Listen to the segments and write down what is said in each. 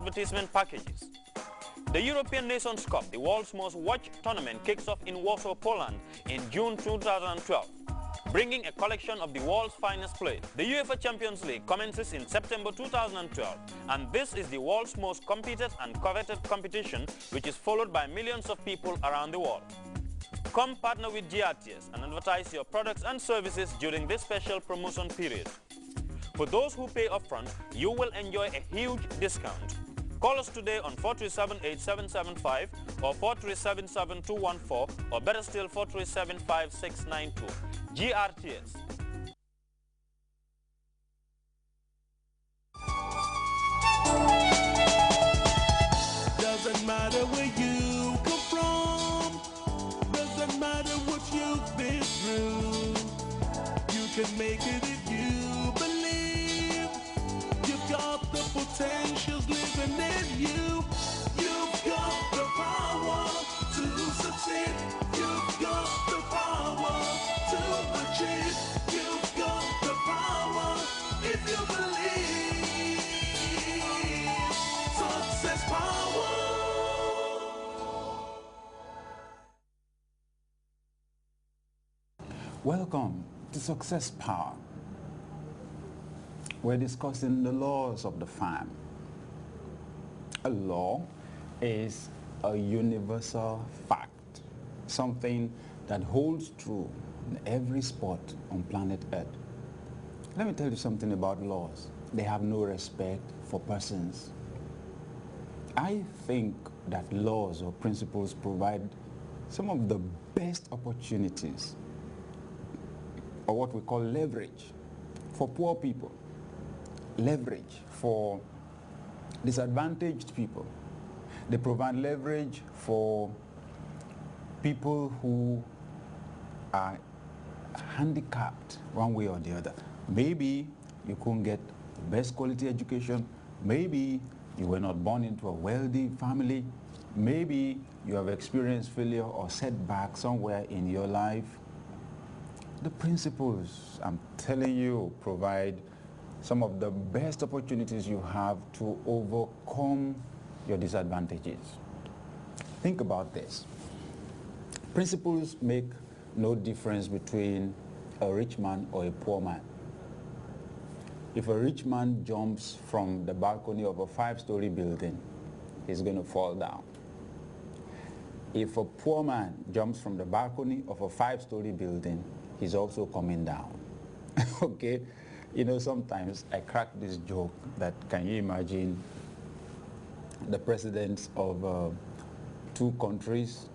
advertisement packages. The European Nations Cup, the world's most watched tournament, kicks off in Warsaw, Poland in June 2012, bringing a collection of the world's finest players. The UEFA Champions League commences in September 2012, and this is the world's most competed and coveted competition, which is followed by millions of people around the world. Come partner with Grts and advertise your products and services during this special promotion period. For those who pay upfront, you will enjoy a huge discount. Call us today on 437-8775 or 437-7214, or better still 437-5692. Grts. Doesn't matter where you come from, doesn't matter what you've been through, you can make it if you believe. You've got the potentials living in you. You've got the power to succeed. You've got the power to achieve. You've got the power if you believe. Success power. Welcome to Success Power. We're discussing the laws of the farm. A law is a universal fact, something that holds true in every spot on planet Earth. Let me tell you something about laws. They have no respect for persons. I think that laws or principles provide some of the best opportunities, or what we call leverage, for poor people, leverage for disadvantaged people. They provide leverage for people who are handicapped one way or the other. Maybe you couldn't get the best quality education. Maybe you were not born into a wealthy family. Maybe you have experienced failure or setback somewhere in your life. The principles, I'm telling you, provide some of the best opportunities you have to overcome your disadvantages. Think about this. Principles make no difference between a rich man or a poor man. If a rich man jumps from the balcony of a 5-story building, he's going to fall down. If a poor man jumps from the balcony of a 5-story building, he's also coming down. Okay? You know, sometimes I crack this joke that, can you imagine the presidents of 2 countries,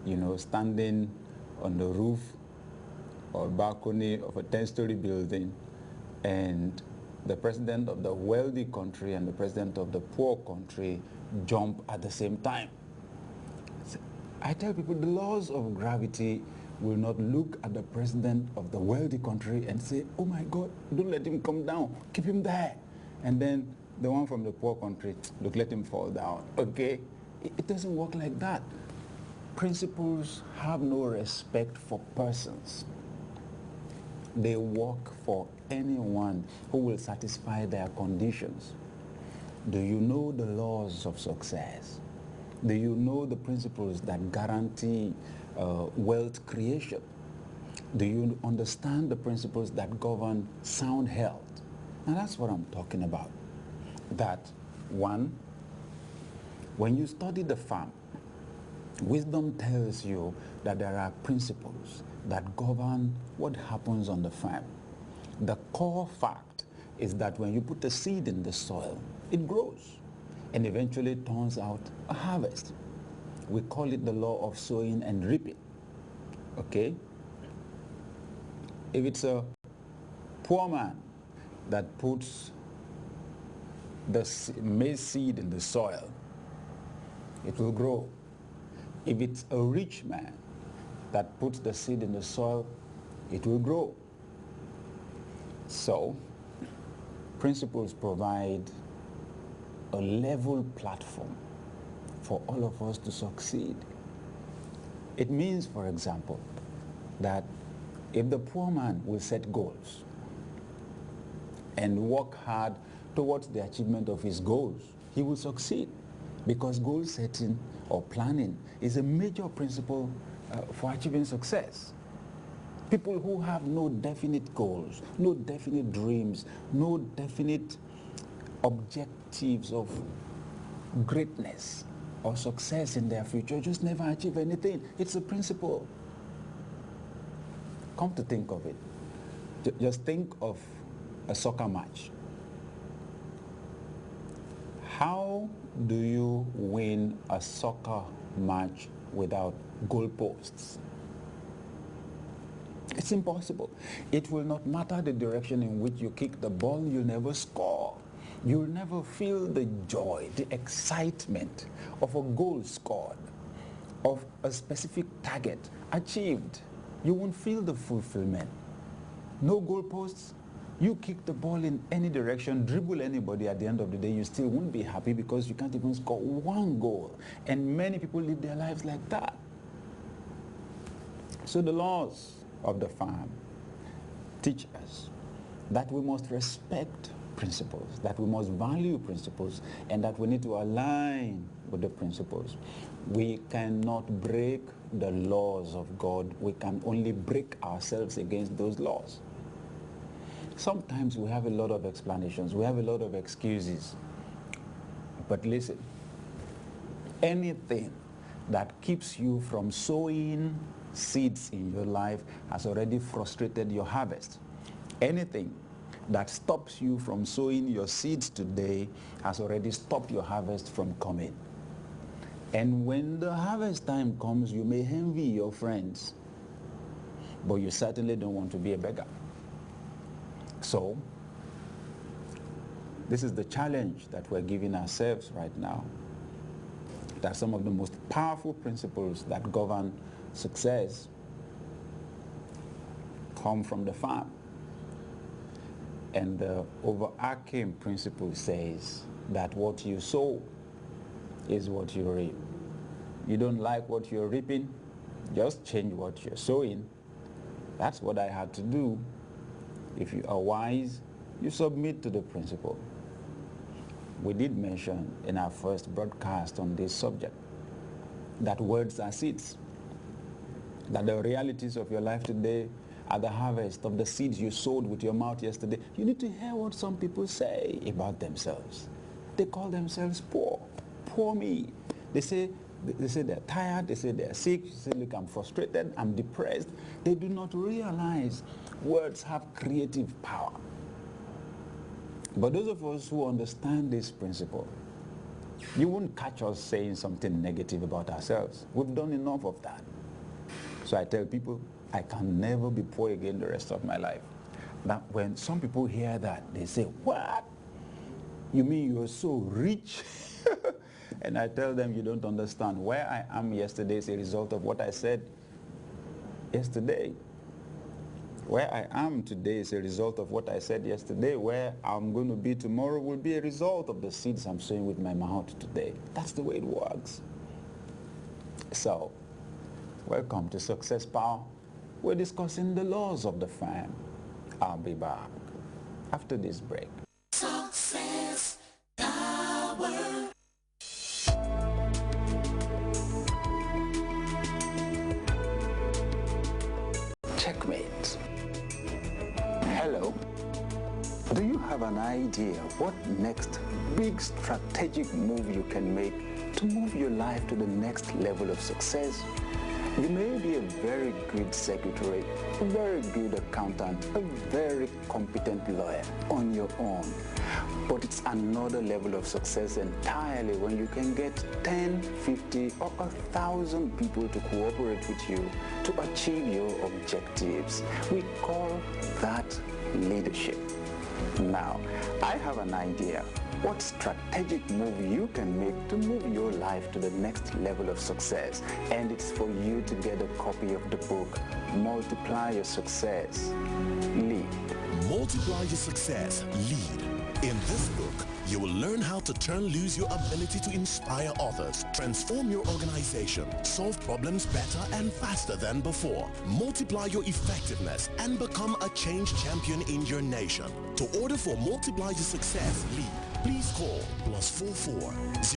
you know, standing on the roof or balcony of a 10-story building, and the president of the wealthy country and the president of the poor country jump at the same time. I tell people the laws of gravity will not look at the president of the wealthy country and say, oh my God, don't let him come down, keep him there. And then the one from the poor country, look, let him fall down, okay? It doesn't work like that. Principles have no respect for persons. They work for anyone who will satisfy their conditions. Do you know the laws of success? Do you know the principles that guarantee wealth creation? Do you understand the principles that govern sound health? Now that's what I'm talking about. That one, when you study the farm, wisdom tells you that there are principles that govern what happens on the farm. The core fact is that when you put a seed in the soil, it grows and eventually turns out a harvest. We call it the law of sowing and reaping. Okay? If it's a poor man that puts the maize seed in the soil, it will grow. If it's a rich man that puts the seed in the soil, it will grow. So, principles provide a level platform for all of us to succeed. It means, for example, that if the poor man will set goals and work hard towards the achievement of his goals, he will succeed, because goal setting or planning is a major principle for achieving success. People who have no definite goals, no definite dreams, no definite objectives of greatness or success in their future just never achieve anything. It's a principle. Come to think of it, just think of a soccer match. How do you win a soccer match without goalposts? It's impossible. It will not matter the direction in which you kick the ball, you'll never score. You'll never feel the joy, the excitement of a goal scored, of a specific target achieved. You won't feel the fulfillment. No goalposts. You kick the ball in any direction, dribble anybody, at the end of the day, you still won't be happy because you can't even score one goal. And many people live their lives like that. So the laws of the farm teach us that we must respect principles, that we must value principles, and that we need to align with the principles. We cannot break the laws of God. We can only break ourselves against those laws. Sometimes we have a lot of explanations, we have a lot of excuses. But listen, anything that keeps you from sowing seeds in your life has already frustrated your harvest. Anything that stops you from sowing your seeds today has already stopped your harvest from coming. And when the harvest time comes, you may envy your friends, but you certainly don't want to be a beggar. So, this is the challenge that we're giving ourselves right now. That some of the most powerful principles that govern success come from the farm. And the overarching principle says that what you sow is what you reap. You don't like what you're reaping, just change what you're sowing. That's what I had to do. If you are wise, you submit to the principle. We did mention in our first broadcast on this subject that words are seeds, that the realities of your life today are the harvest of the seeds you sowed with your mouth yesterday. You need to hear what some people say about themselves. They call themselves poor. Poor me. They say they're tired, they say they're sick, they say, look, I'm frustrated, I'm depressed. They do not realize words have creative power. But those of us who understand this principle, you won't catch us saying something negative about ourselves. We've done enough of that. So I tell people, I can never be poor again the rest of my life. Now, when some people hear that, they say, what? You mean you're so rich? And I tell them, you don't understand. Where I am yesterday is a result of what I said yesterday. Where I am today is a result of what I said yesterday. Where I'm going to be tomorrow will be a result of the seeds I'm sowing with my mouth today. That's the way it works. So, welcome to Success Power. We're discussing the laws of the farm. I'll be back after this break. Success Power. Checkmate. Hello. Do you have an idea what next big strategic move you can make to move your life to the next level of success? You may be a very good secretary, a very good accountant, a very competent lawyer on your own. But it's another level of success entirely when you can get 10, 50, or 1,000 people to cooperate with you to achieve your objectives. We call that leadership. Now, I have an idea what strategic move you can make to move your life to the next level of success. And it's for you to get a copy of the book, Multiply Your Success, Lead. Multiply Your Success, Lead. In this book, you will learn how to turn loose your ability to inspire others, transform your organization, solve problems better and faster than before, multiply your effectiveness, and become a change champion in your nation. To order for Multiply Your Success, Lead, Please call +44